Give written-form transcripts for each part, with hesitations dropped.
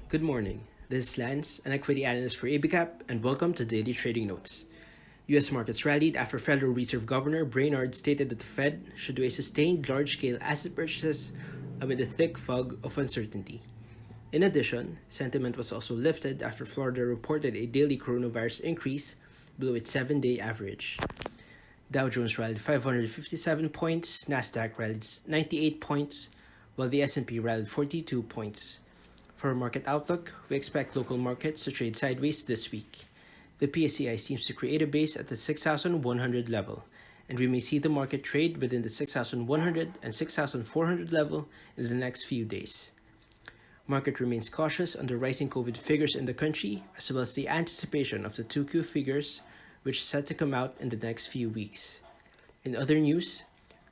Good morning. This is Lance, an equity analyst for ABCAP, and welcome to Daily Trading Notes. U.S. markets rallied after Federal Reserve Governor Brainard stated that the Fed should do a sustained large-scale asset purchases amid a thick fog of uncertainty. In addition, sentiment was also lifted after Florida reported a daily coronavirus increase below its 7-day average. Dow Jones rallied 557 points, Nasdaq rallied 98 points, while the S&P rallied 42 points. For our market outlook, we expect local markets to trade sideways this week. The PSCI seems to create a base at the 6,100 level, and we may see the market trade within the 6,100 and 6,400 level in the next few days. Market remains cautious under rising COVID figures in the country, as well as the anticipation of the 2Q figures, which is set to come out in the next few weeks. In other news,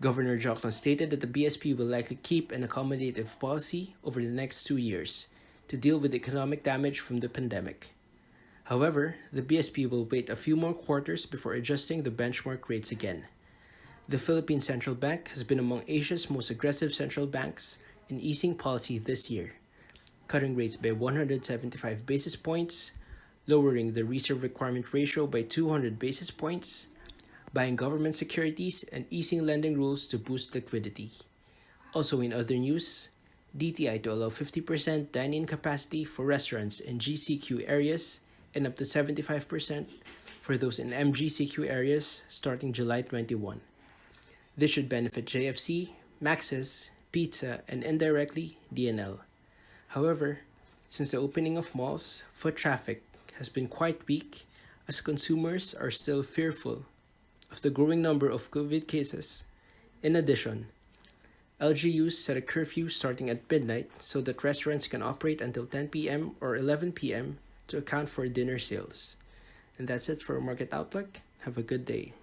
Governor Johnson stated that the BSP will likely keep an accommodative policy over the next 2 years to deal with economic damage from the pandemic. However, the BSP will wait a few more quarters before adjusting the benchmark rates again. The Philippine Central Bank has been among Asia's most aggressive central banks in easing policy this year, cutting rates by 175 basis points, lowering the reserve requirement ratio by 200 basis points, buying government securities, and easing lending rules to boost liquidity. Also in other news, DTI to allow 50% dine-in capacity for restaurants in GCQ areas and up to 75% for those in MGCQ areas starting July 21. This should benefit JFC, Max's, Pizza, and indirectly DNL. However, since the opening of malls, foot traffic has been quite weak as consumers are still fearful of the growing number of COVID cases. In addition, LGUs set a curfew starting at midnight so that restaurants can operate until 10 p.m. or 11 p.m. to account for dinner sales. And that's it for our market outlook. Have a good day.